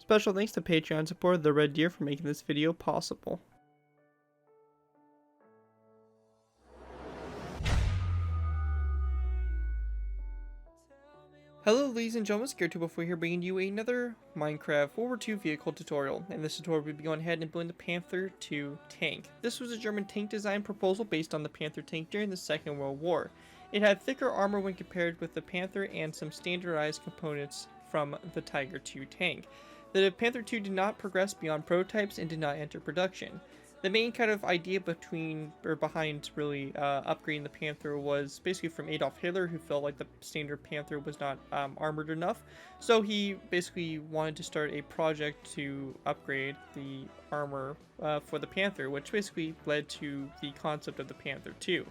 Special thanks to Patreon supporter The Red Deer for making this video possible. Hello ladies and gentlemen, Zackary here bringing you another Minecraft World War II vehicle tutorial. In this tutorial we'll be going ahead and building the Panther II tank. This was a German tank design proposal based on the Panther tank during the Second World War. It had thicker armor when compared with the Panther and some standardized components from the Tiger II tank. The Panther II did not progress beyond prototypes and did not enter production. The main kind of idea behind upgrading the Panther was basically from Adolf Hitler, who felt like the standard Panther was not armored enough. So he basically wanted to start a project to upgrade the armor for the Panther, which basically led to the concept of the Panther II.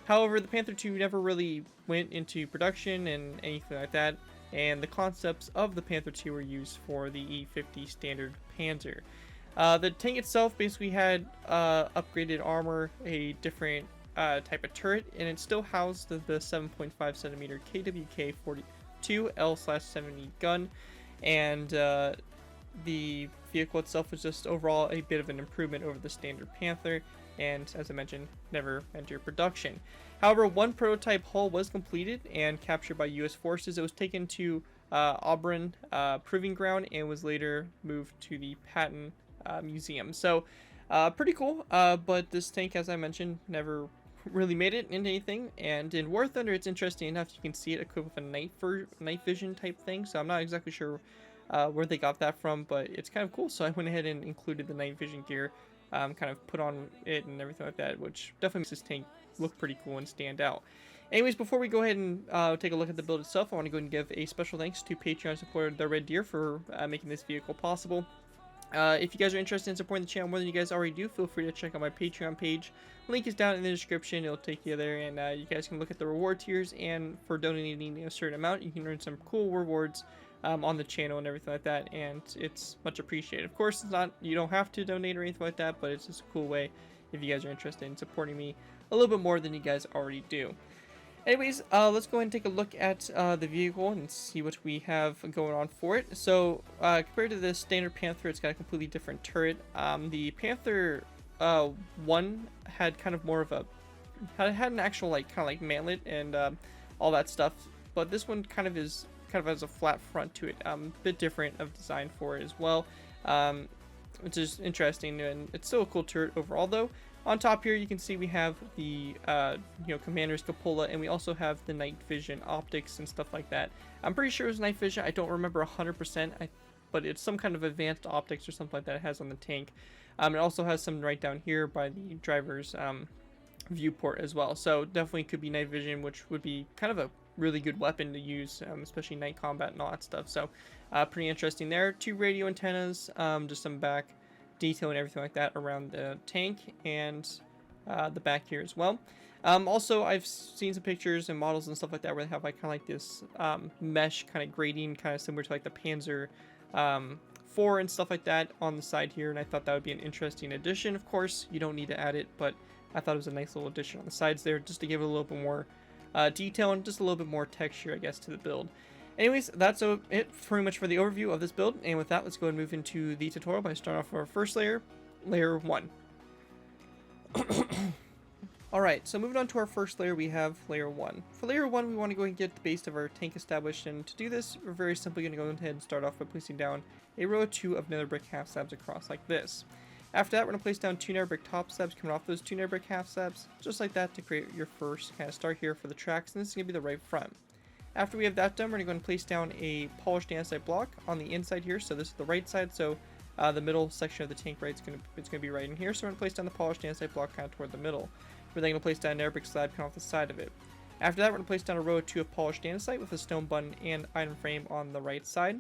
However, the Panther II never really went into production and anything like that, and the concepts of the Panther II were used for the E50 standard Panzer. The tank itself basically had upgraded armor, a different type of turret, and it still housed the 7.5cm KWK-42 L/70 gun, and the vehicle itself was just overall a bit of an improvement over the standard Panther, and as I mentioned, never entered production. However, one prototype hull was completed and captured by US forces. It was taken to Auburn Proving Ground and was later moved to the Patton Museum. So pretty cool, but this tank, as I mentioned, never really made it into anything. And in War Thunder, it's interesting enough, you can see it equipped with a night vision type thing, so I'm not exactly sure where they got that from, but it's kind of cool. So I went ahead and included the night vision gear, kind of put on it and everything like that, which definitely makes this tank look pretty cool and stand out. Anyways, before we go ahead and take a look at the build itself, I want to go ahead and give a special thanks to Patreon supporter The Red Deer for making this vehicle possible. If you guys are interested in supporting the channel more than you guys already do, feel free to check out my Patreon page. Link is down in the description. It'll take you there, and you guys can look at the reward tiers, and for donating a certain amount, you can earn some cool rewards on the channel and everything like that, and it's much appreciated. Of course, it's not, you don't have to donate or anything like that, but it's just a cool way if you guys are interested in supporting me a little bit more than you guys already do. Anyways, let's go ahead and take a look at the vehicle and see what we have going on for it. So, compared to the standard Panther, it's got a completely different turret. The Panther 1 had kind of more of a, had an actual kind of like mantlet and all that stuff, but this one kind of has a flat front to it. A bit different of design for it as well, which is interesting, and it's still a cool turret overall though. On top here, you can see we have the commander's cupola, and we also have the night vision optics and stuff like that. I'm pretty sure it was night vision. I don't remember 100%, but it's some kind of advanced optics or something like that it has on the tank. It also has some right down here by the driver's viewport as well. So definitely could be night vision, which would be kind of a really good weapon to use, especially night combat and all that stuff. So pretty interesting there. 2 radio antennas, just some back detail and everything like that around the tank and the back here as well. Also, I've seen some pictures and models and stuff like that where they have kind of like this mesh kind of grating, kind of similar to like the Panzer 4 and stuff like that on the side here, and I thought that would be an interesting addition. Of course, you don't need to add it, but I thought it was a nice little addition on the sides there, just to give it a little bit more detail and just a little bit more texture, I guess, to the build. Anyways, that's it pretty much for the overview of this build, and with that, let's go and move into the tutorial by starting off with our first layer, layer 1. Alright, so moving on to our first layer, we have layer 1. For layer 1, we want to go and get the base of our tank established, and to do this, we're very simply going to go ahead and start off by placing down a row of 2 of nether brick half slabs across like this. After that, we're going to place down 2 nether brick top slabs coming off those 2 nether brick half slabs, just like that, to create your first kind of start here for the tracks, and this is going to be the right front. After we have that done, we're going to go and place down a polished andesite block on the inside here. So this is the right side, so the middle section of the tank it's going to be right in here. So we're going to place down the polished andesite block kind of toward the middle. We're then going to place down an air brick slab coming off the side of it. After that, we're going to place down a row of 2 of polished andesite with a stone button and item frame on the right side.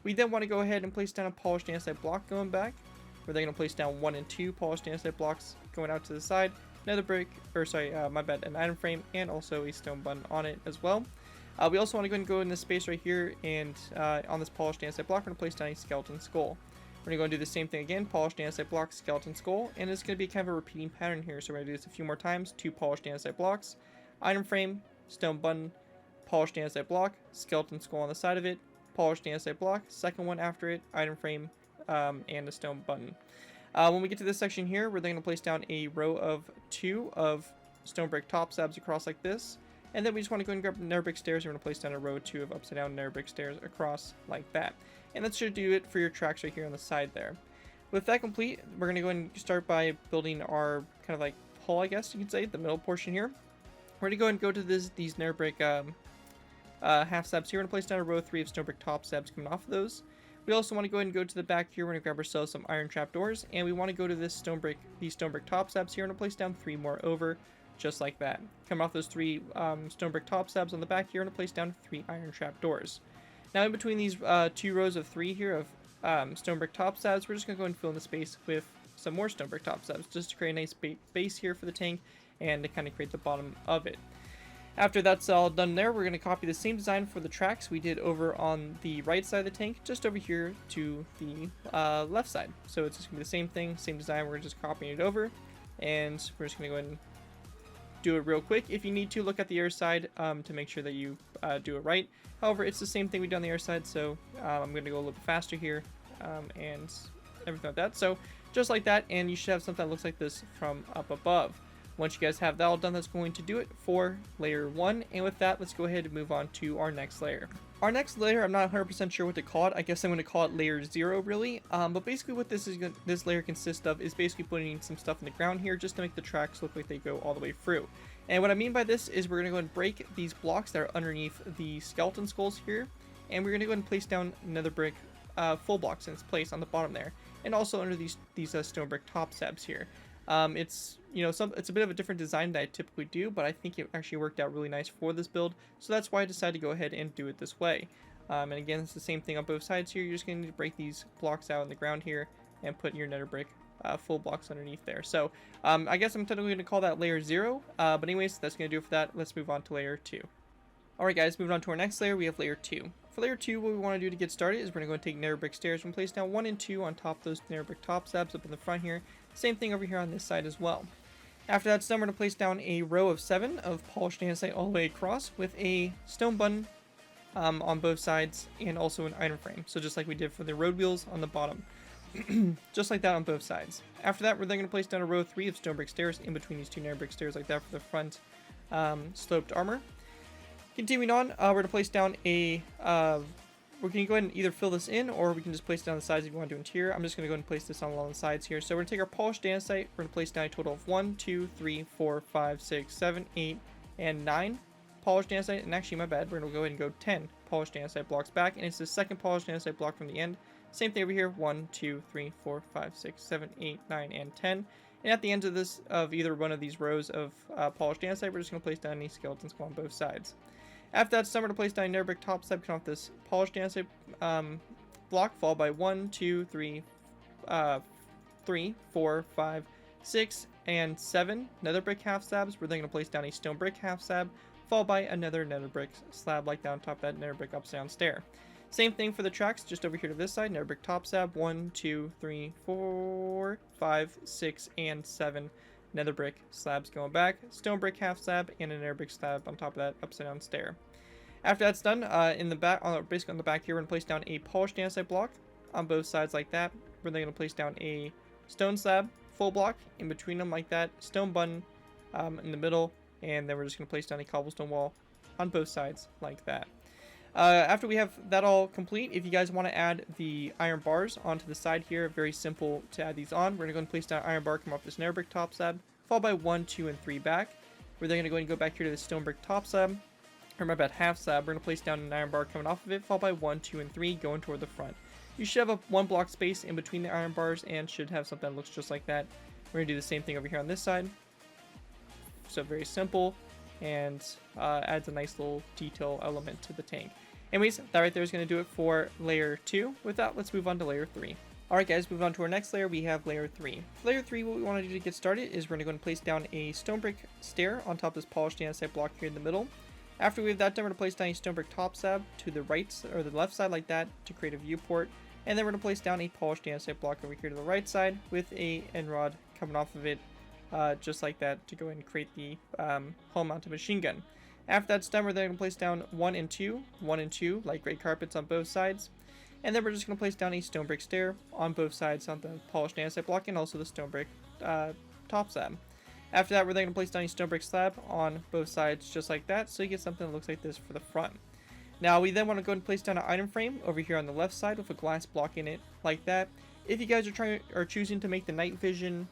We then want to go ahead and place down a polished andesite block going back. We're then going to place down 1 and 2 polished andesite blocks going out to the side. Another brick, an item frame, and also a stone button on it as well. We also want to go and go in this space right here, and on this polished andesite block, we're going to place down a skeleton skull. We're going to go and do the same thing again, polished andesite block, skeleton skull, and it's going to be kind of a repeating pattern here. So we're going to do this a few more times, 2 polished andesite blocks, item frame, stone button, polished andesite block, skeleton skull on the side of it, polished andesite block, second one after it, item frame, and a stone button. When we get to this section here, we're then going to place down a row of 2 of stone brick top slabs across like this. And then we just want to go and grab nether brick stairs. We're going to place down a row 2 of upside down nether brick stairs across like that. And that should do it for your tracks right here on the side there. With that complete, we're going to go and start by building our kind of like hull, I guess you could say, the middle portion here. We're going to go and go to these nether brick half slabs here. We're going to place down a row 3 of stone brick top slabs coming off of those. We also want to go ahead and go to the back here. We're going to grab ourselves some iron trap doors, and we want to go to these stone brick top slabs here, and we'll place down 3 more over, just like that. Coming off those 3 stone brick top slabs on the back here, and we'll place down 3 iron trap doors. Now in between these 2 rows of 3 here of stone brick top slabs, we're just going to go and fill in the space with some more stone brick top slabs, just to create a nice base here for the tank, and to kind of create the bottom of it. After that's all done there, we're going to copy the same design for the tracks we did over on the right side of the tank, just over here to the left side. So it's just going to be the same thing, same design. We're just copying it over, and we're just going to go ahead and do it real quick. If you need to, look at the other side to make sure that you do it right. However, it's the same thing we did on the other side, so I'm going to go a little bit faster here and everything like that. So just like that, and you should have something that looks like this from up above. Once you guys have that all done, that's going to do it for layer 1. And with that, let's go ahead and move on to our next layer. Our next layer, I'm not 100% sure what to call it. I guess I'm going to call it layer 0, really. But basically what this layer consists of is basically putting some stuff in the ground here just to make the tracks look like they go all the way through. And what I mean by this is we're going to go and break these blocks that are underneath the skeleton skulls here. And we're going to go and place down nether brick full blocks in its place on the bottom there. And also under these stone brick top slabs here. It's it's a bit of a different design than I typically do, but I think it actually worked out really nice for this build, so that's why I decided to go ahead and do it this way. And again, it's the same thing on both sides here. You're just going to need to break these blocks out in the ground here and put your nether brick full blocks underneath there. So I guess I'm technically going to call that layer 0, but anyways, that's going to do it for that. Let's move on to layer 2. Alright guys, moving on to our next layer, we have layer 2. For layer 2, what we want to do to get started is we're going to go and take nether brick stairs and place down 1 and 2 on top of those nether brick top slabs up in the front here. Same thing over here on this side as well. After that's done, we're going to place down a row of 7 of polished andesite all the way across with a stone button on both sides and also an item frame. So just like we did for the road wheels on the bottom. Just like that on both sides. After that, we're then going to place down a row 3 of stone brick stairs in between these 2 nether brick stairs like that for the front sloped armor. Continuing on, we're going to place down a we're going to go ahead and either fill this in, or we can just place it down the sides if you want to do interior. I'm just going to go ahead and place this on along the sides here. So we're going to take our polished andesite. We're going to place down a total of 1, 2, 3, 4, 5, 6, 7, 8, and 9 polished andesite. And actually, my bad, we're going to go ahead and go 10 polished andesite blocks back. And it's the second polished andesite block from the end. Same thing over here, 1, 2, 3, 4, 5, 6, 7, 8, 9, and 10. And at the end of this, of either one of these rows of polished andesite, we're just going to place down any skeleton skull on both sides. After that's done, we're going to place down a nether brick top slab coming off this polished andesite block, followed by 1, 2, 3, 4, 5, 6, and 7 nether brick half slabs. We're then going to place down a stone brick half slab, followed by another nether brick slab like that on top of that nether brick upside down stair. Same thing for the tracks, just over here to this side, nether brick top slab, 1, 2, 3, 4, 5, 6, and 7 nether brick slabs going back, stone brick half slab, and a nether brick slab on top of that upside down stair. After that's done, in the back, basically on the back here, we're going to place down a polished andesite block on both sides like that. We're then going to place down a stone slab, full block, in between them like that, stone button in the middle, and then we're just going to place down a cobblestone wall on both sides like that. After we have that all complete, if you guys want to add the iron bars onto the side here, very simple to add these on. We're going to go and place down an iron bar, come off this nether brick top slab, followed by 1, 2, and 3 back. We're then going to go and go back here to the stone brick top slab, or my bad, half slab. We're going to place down an iron bar coming off of it, followed by 1, 2, and 3 going toward the front. You should have a 1 block space in between the iron bars and should have something that looks just like that. We're going to do the same thing over here on this side. So very simple, and adds a nice little detail element to the tank. Anyways, that right there is going to do it for layer 2. With that, let's move on to layer 3. Alright guys, move on to our next layer, we have layer 3. For layer 3, what we want to do to get started is we're going to go and place down a stone brick stair on top of this polished andesite block here in the middle. After we have that done, we're going to place down a stone brick top slab to the right, or the left side like that, to create a viewport. And then we're going to place down a polished andesite block over here to the right side with a end rod coming off of it, just like that, to go ahead and create the hull mounted machine gun. After that's done, we're then going to place down 1 and 2, 1 and 2, like gray carpets on both sides. And then we're just going to place down a stone brick stair on both sides on the polished andesite block and also the stone brick top slab. After that, we're then going to place down a stone brick slab on both sides just like that, so you get something that looks like this for the front. Now, we then want to go and place down an item frame over here on the left side with a glass block in it like that. If you guys are choosing to make the night vision,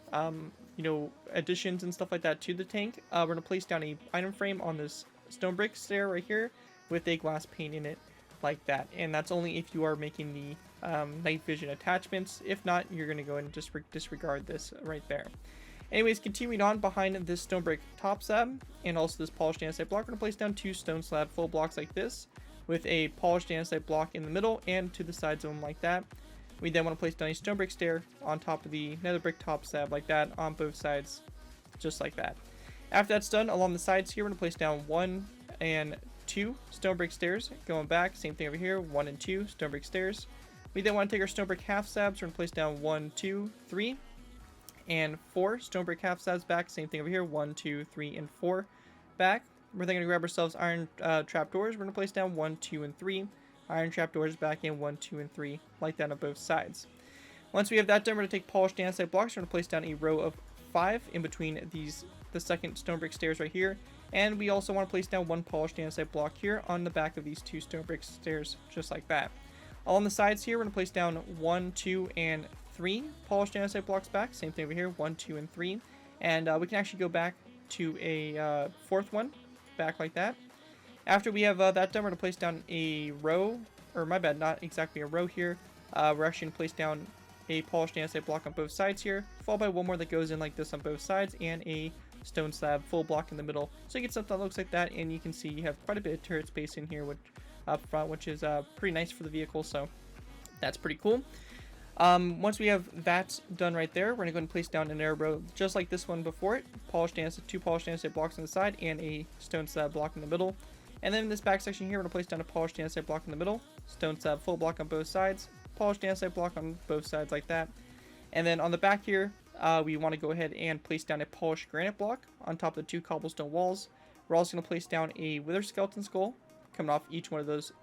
additions and stuff like that to the tank, we're going to place down a item frame on this stone brick stair right here with a glass pane in it like that. And that's only if you are making the night vision attachments. If not, you're going to go and just disregard this right there. Anyways, continuing on behind this stone brick top slab and also this polished andesite block, we're going to place down 2 stone slab full blocks like this with a polished andesite block in the middle and to the sides of them like that. We then want to place down a stone brick stair on top of the nether brick top slab like that on both sides, just like that. After that's done, along the sides here, we're going to place down 1 and 2 stone brick stairs. Going back, same thing over here, 1 and 2 stone brick stairs. We then want to take our stone brick half slabs. We're going to place down 1, 2, 3, and 4 stone brick half slabs back. Same thing over here, 1, 2, 3, and 4 back. We're then going to grab ourselves iron trapdoors. We're going to place down 1, 2, and 3. Iron trapdoors back in 1, 2, and 3, like that on both sides. Once we have that done, we're going to take polished andesite blocks. We're going to place down a row of 5 in between the second stone brick stairs right here. And we also want to place down 1 polished andesite block here on the back of these 2 stone brick stairs, just like that. Along the sides here, we're going to place down 1, 2, and 3 polished andesite blocks back. Same thing over here, 1, 2, and 3. And we can actually go back to a 4th one, back like that. After we have that done, we're going to place down a row, or my bad, not exactly a row here. We're actually going to place down a polished andesite block on both sides here, followed by one more that goes in like this on both sides, and a stone slab full block in the middle. So you get something that looks like that, and you can see you have quite a bit of turret space in here up front, which is pretty nice for the vehicle, so that's pretty cool. Once we have that done right there, we're going to go and place down an air row just like this one before it. 2 polished andesite blocks on the side and a stone slab block in the middle. And then in this back section here, we're going to place down a polished andesite block in the middle, stone slab full block on both sides, polished andesite block on both sides like that. And then on the back here, we want to go ahead and place down a polished granite block on top of the 2 cobblestone walls. We're also going to place down a wither skeleton skull coming off each one of those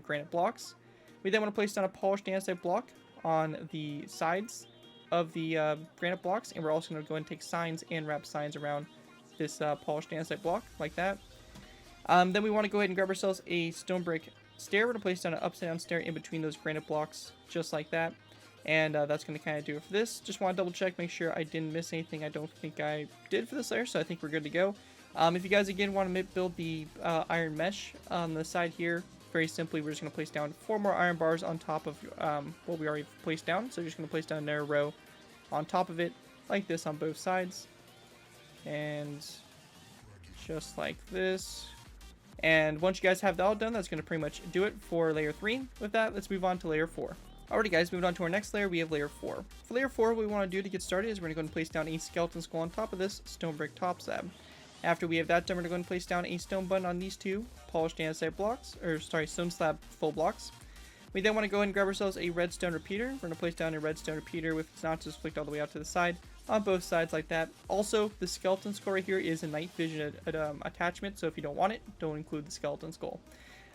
granite blocks. We then want to place down a polished andesite block on the sides of the granite blocks, and we're also going to go and take signs and wrap signs around this polished andesite block like that. Then we want to go ahead and grab ourselves a stone brick stair. We're going to place down an upside down stair in between those granite blocks, just like that. And that's going to kind of do it for this. Just want to double check, make sure I didn't miss anything. I don't think I did for this layer, so I think we're good to go. If you guys again want to build the iron mesh on the side here, very simply, we're just going to place down 4 more iron bars on top of what we already placed down. So just going to place down another row on top of it, like this on both sides. And just like this. And once you guys have that all done, that's going to pretty much do it for layer 3. With that, let's move on to layer 4. Alrighty guys, moving on to our next layer, we have layer 4. For layer 4, what we want to do to get started is we're going to go and place down a skeleton skull on top of this stone brick top slab. After we have that done, we're going to go and place down a stone button on these 2 polished andesite blocks, stone slab full blocks. We then want to go ahead and grab ourselves a redstone repeater. We're going to place down a redstone repeater with its notches flicked all the way out to the side on both sides like that. Also, the skeleton skull right here is a night vision attachment, so if you don't want it, don't include the skeleton skull.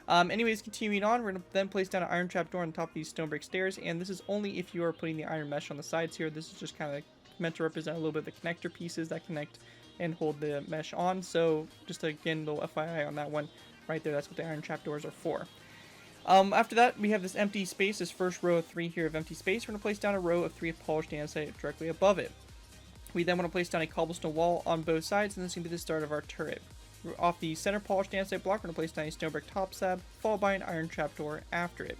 Anyways, continuing on, we're going to then place down an iron trapdoor on top of these stone brick stairs, and this is only if you are putting the iron mesh on the sides here. This is just kind of meant to represent a little bit of the connector pieces that connect and hold the mesh on. So just again, little FYI on that one right there, that's what the iron trapdoors are for. After that, we have this empty space, this first row of 3 here of empty space. We're going to place down a row of 3 polished andesite directly above it. We then want to place down a cobblestone wall on both sides, and this is going to be the start of our turret. Off the center polished andesite block, we're going to place down a stone brick top slab, followed by an iron trapdoor after it.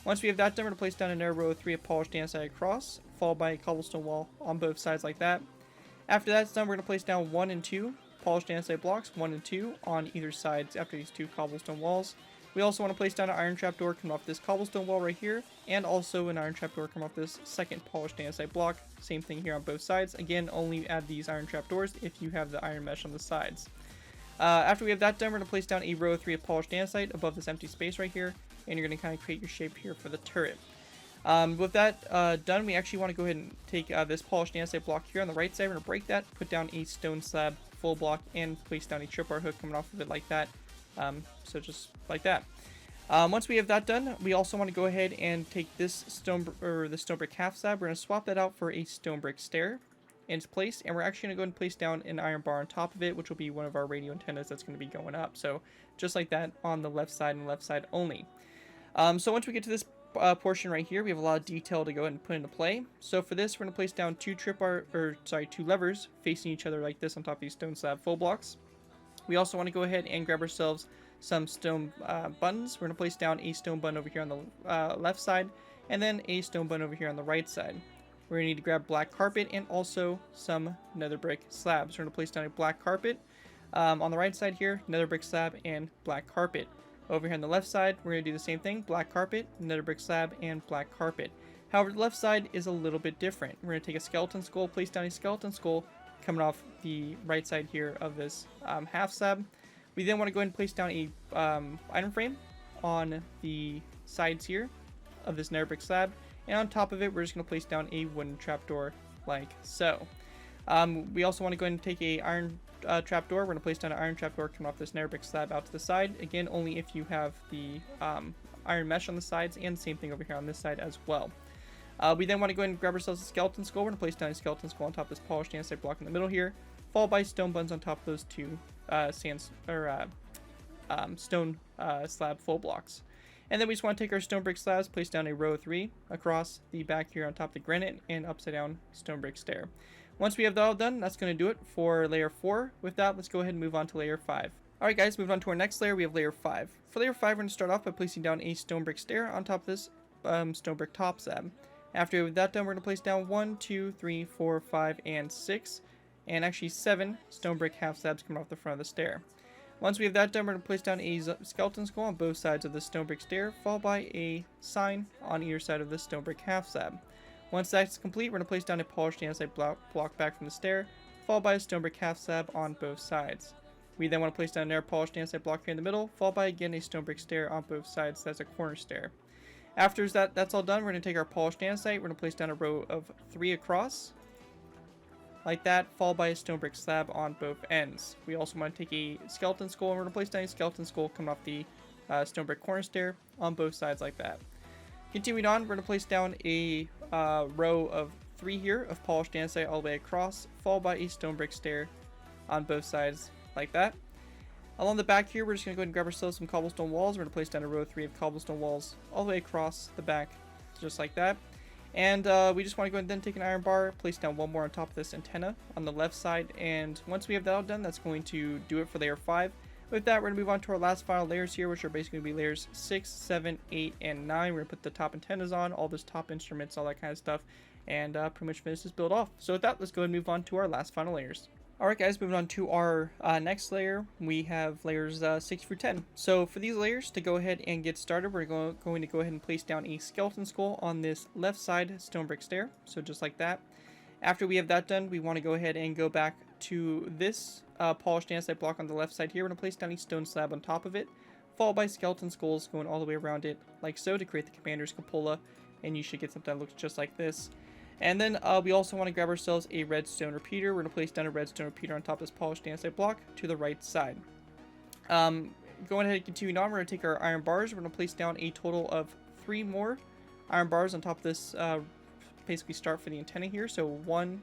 Once we have that done, we're going to place down another row of 3 polished andesite across, followed by a cobblestone wall on both sides like that. After that's done, we're going to place down 1 and 2 polished andesite blocks, 1 and 2 on either sides after these 2 cobblestone walls. We also want to place down an iron trapdoor coming off this cobblestone wall right here, and also an iron trapdoor coming off this second polished andesite block. Same thing here on both sides. Again, only add these iron trapdoors if you have the iron mesh on the sides. After we have that done, we're going to place down a row of 3 of polished andesite above this empty space right here, and you're going to kind of create your shape here for the turret. With that done, we actually want to go ahead and take this polished andesite block here on the right side. We're going to break that, put down a stone slab full block, and place down a tripwire hook coming off of it like that So just like that. Once we have that done, we also want to go ahead and take this the stone brick half slab. We're going to swap that out for a stone brick stair in its place, and we're actually going to go and place down an iron bar on top of it, which will be one of our radio antennas that's going to be going up. So just like that on the left side and left side only. So once we get to this portion right here, we have a lot of detail to go ahead and put into play. So for this, we're going to place down two levers facing each other like this on top of these stone slab full blocks. We also want to go ahead and grab ourselves some stone buttons. We're going to place down a stone button over here on the left side, and then a stone button over here on the right side. We're going to need to grab black carpet and also some nether brick slabs. We're going to place down a black carpet on the right side here, nether brick slab, and black carpet. Over here on the left side, we're going to do the same thing, black carpet, nether brick slab, and black carpet. However, the left side is a little bit different. We're going to take a skeleton skull, place down a skeleton skull coming off the right side here of this half slab. We then want to go ahead and place down a item frame on the sides here of this nether brick slab, and on top of it we're just going to place down a wooden trapdoor like so. We also want to go ahead and take a iron trapdoor. We're going to place down an iron trapdoor coming off this nether brick slab out to the side, again only if you have the iron mesh on the sides, and the same thing over here on this side as well. We then want to go ahead and grab ourselves a skeleton skull. We're going to place down a skeleton skull on top of this polished andesite block in the middle here, followed by stone buttons on top of those two stone slab full blocks. And then we just want to take our stone brick slabs, place down a row of 3 across the back here on top of the granite and upside down stone brick stair. Once we have that all done, that's going to do it for layer 4. With that, let's go ahead and move on to layer 5. Alright guys, moving on to our next layer, we have layer 5. For layer 5, we're going to start off by placing down a stone brick stair on top of this stone brick top slab. After we have that done, we're going to place down 1, 2, 3, 4, 5, and 6, and actually 7 stone brick half slabs coming off the front of the stair. Once we have that done, we're going to place down a skeleton skull on both sides of the stone brick stair, followed by a sign on either side of the stone brick half slab. Once that's complete, we're going to place down a polished andesite block back from the stair, followed by a stone brick half slab on both sides. We then want to place down another polished andesite block here in the middle, followed by again a stone brick stair on both sides. That's a corner stair. After that's all done, we're going to take our polished andesite, we're going to place down a row of 3 across, like that, followed by a stone brick slab on both ends. We also want to take a skeleton skull, and we're going to place down a skeleton skull coming off the stone brick corner stair on both sides like that. Continuing on, we're going to place down a row of 3 here of polished andesite all the way across, followed by a stone brick stair on both sides like that. Along the back here, we're just going to go ahead and grab ourselves some cobblestone walls. We're going to place down a row of 3 of cobblestone walls all the way across the back, just like that. And we just want to go ahead and then take an iron bar, place down one more on top of this antenna on the left side. And once we have that all done, that's going to do it for layer 5. With that, we're going to move on to our last final layers here, which are basically going to be layers 6, 7, 8, and 9. We're going to put the top antennas on, all this top instruments, all that kind of stuff, and pretty much finish this build off. So with that, let's go ahead and move on to our last final layers. Alright guys, moving on to our next layer, we have layers 6 through 10. So for these layers, to go ahead and get started, we're going to go ahead and place down a skeleton skull on this left side stone brick stair, so just like that. After we have that done, we want to go ahead and go back to this polished andesite block on the left side here. We're going to place down a stone slab on top of it, followed by skeleton skulls going all the way around it, like so, to create the commander's cupola, and you should get something that looks just like this. And then we also want to grab ourselves a redstone repeater. We're going to place down a redstone repeater on top of this polished andesite block to the right side. Going ahead and continuing on, we're going to take our iron bars. We're going to place down a total of 3 more iron bars on top of this basically start for the antenna here. So 1,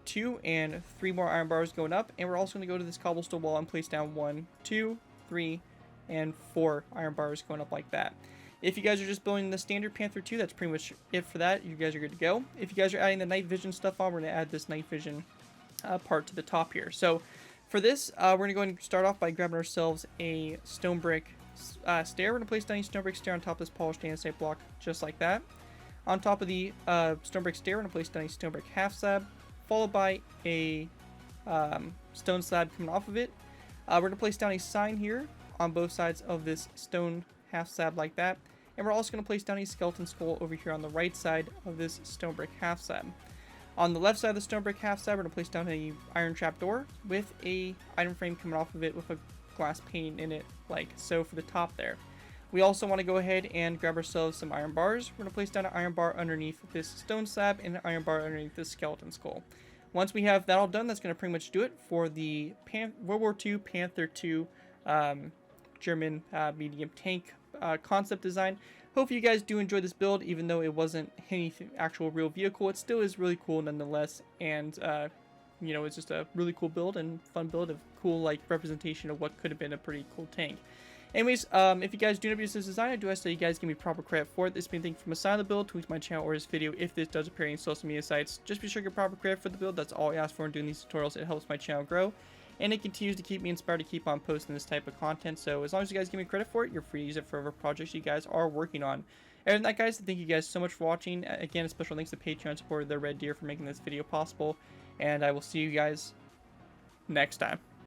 2, and 3 more iron bars going up. And we're also going to go to this cobblestone wall and place down 1, 2, 3, and 4 iron bars going up like that. If you guys are just building the standard Panther II, that's pretty much it for that. You guys are good to go. If you guys are adding the night vision stuff on, we're going to add this night vision part to the top here. So for this, we're going to go ahead and start off by grabbing ourselves a stone brick stair. We're going to place down a stone brick stair on top of this polished andesite block, just like that. On top of the stone brick stair, we're going to place down a stone brick half slab, followed by a stone slab coming off of it. We're going to place down a sign here on both sides of this stone half slab like that. And we're also going to place down a skeleton skull over here on the right side of this stone brick half slab. On the left side of the stone brick half slab, we're going to place down a iron trapdoor with a item frame coming off of it with a glass pane in it, like so, for the top there. We also want to go ahead and grab ourselves some iron bars. We're going to place down an iron bar underneath this stone slab and an iron bar underneath this skeleton skull. Once we have that all done, that's going to pretty much do it for the World War II Panther II German medium tank concept design. Hope you guys do enjoy this build, even though it wasn't any actual real vehicle. It still is really cool nonetheless, and you know, it's just a really cool build and fun build of cool like representation of what could have been a pretty cool tank. Anyways, if you guys do not use this design, I do ask that you guys give me proper credit for it. This being thing from a side of the build, tweet my channel or this video if this does appear in social media sites. Just be sure to get proper credit for the build. That's all I ask for in doing these tutorials. It helps my channel grow, and it continues to keep me inspired to keep on posting this type of content. So as long as you guys give me credit for it, you're free to use it for whatever projects you guys are working on. Other than that, guys, thank you guys so much for watching. Again, a special thanks to Patreon supporter The Red Deer for making this video possible, and I will see you guys next time.